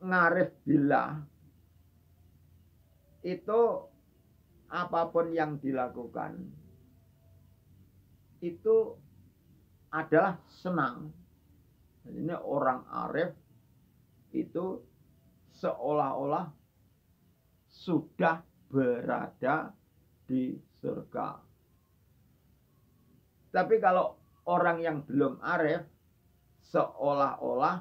Ngarif billah itu apapun yang dilakukan itu adalah senang. Ini orang arif itu seolah-olah sudah berada di surga. Tapi kalau orang yang belum arif seolah-olah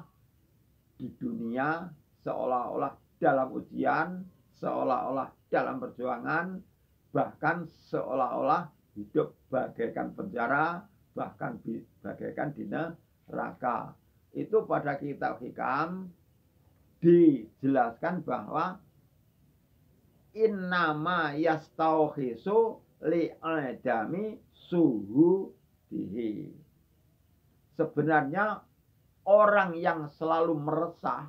di dunia, seolah-olah dalam ujian, seolah-olah dalam perjuangan, bahkan seolah-olah hidup bagaikan penjara, bahkan bagaikan di neraka. Itu pada kitab hikam dijelaskan bahwa innama yastauhisu li'adami suhu dihi. Sebenarnya orang yang selalu meresah,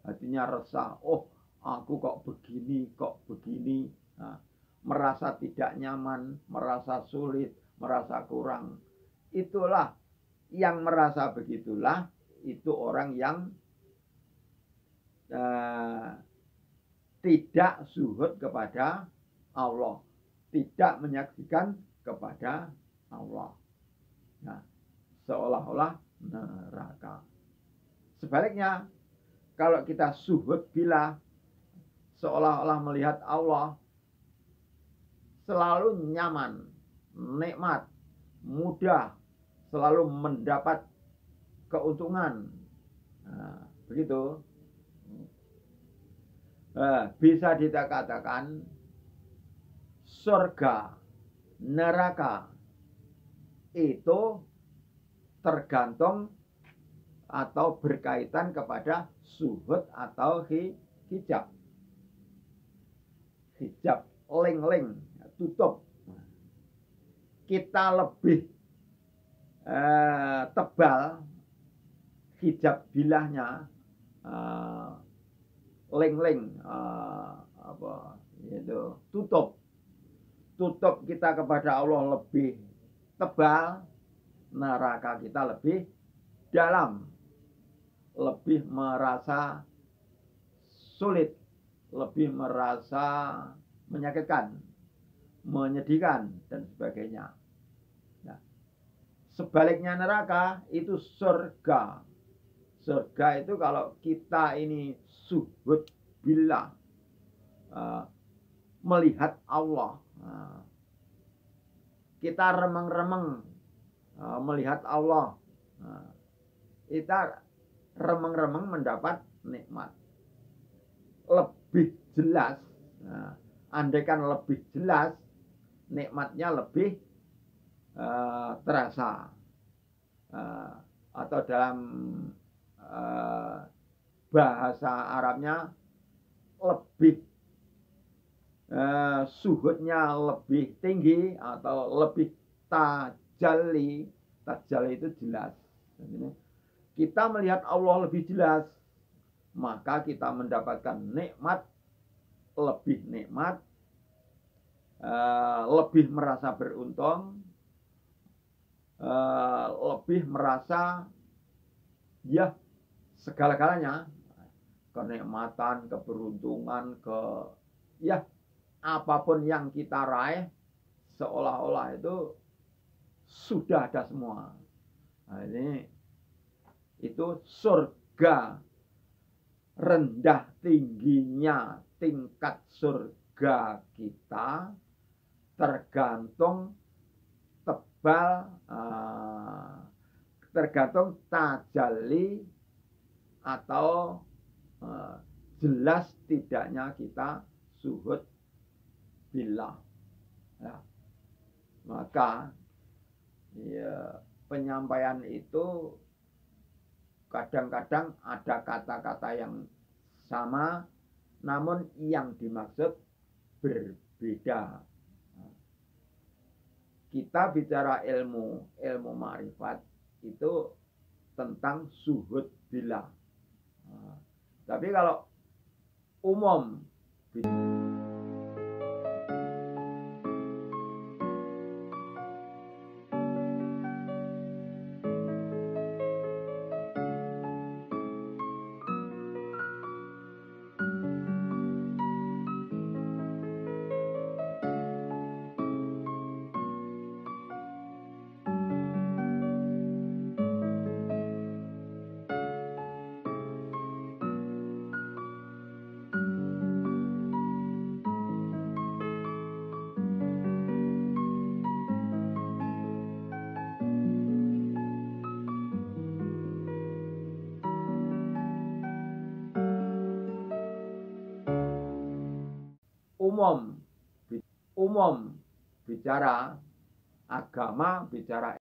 hatinya resah, oh aku kok begini, nah, merasa tidak nyaman, merasa sulit, merasa kurang. Itulah yang merasa begitulah, itu orang yang tidak zuhud kepada Allah, tidak menyaksikan kepada Allah. Nah, seolah-olah neraka. Sebaliknya, kalau kita zuhud bila seolah-olah melihat Allah, selalu nyaman, nikmat, mudah, selalu mendapat keuntungan. Nah, begitu. Bisa dikatakan surga, neraka itu tergantung atau berkaitan kepada zuhud atau hijab. Hijab, ling-ling, tutup. Kita lebih tebal hijab bilahnya, ling-ling, tutup kita kepada Allah lebih tebal, neraka kita lebih dalam, lebih merasa sulit, lebih merasa menyakitkan, menyedihkan, dan sebagainya. Nah, sebaliknya neraka itu surga. Surga itu kalau kita ini zuhud billah, melihat Allah, kita remeng-remeng melihat Allah, kita remeng-remeng mendapat nikmat. Lebih jelas, andaikan lebih jelas, nikmatnya lebih terasa, atau dalam bahasa Arabnya lebih suhudnya lebih tinggi atau lebih tajalli. Tajalli itu jelas. Kita melihat Allah lebih jelas, maka kita mendapatkan nikmat, lebih nikmat, lebih merasa beruntung, lebih merasa ya segala-galanya, kenikmatan, keberuntungan, ya apapun yang kita raih seolah-olah itu sudah ada semua. Nah, itu surga. rendah tingginya tingkat surga kita tergantung tergantung tajalli atau jelas tidaknya kita suhud billah. Ya. Maka ya, penyampaian itu kadang-kadang ada kata-kata yang sama, namun yang dimaksud berbeda. Kita bicara ilmu ma'rifat itu tentang suhud billah. Tapi kalau umum, umum bicara agama, bicara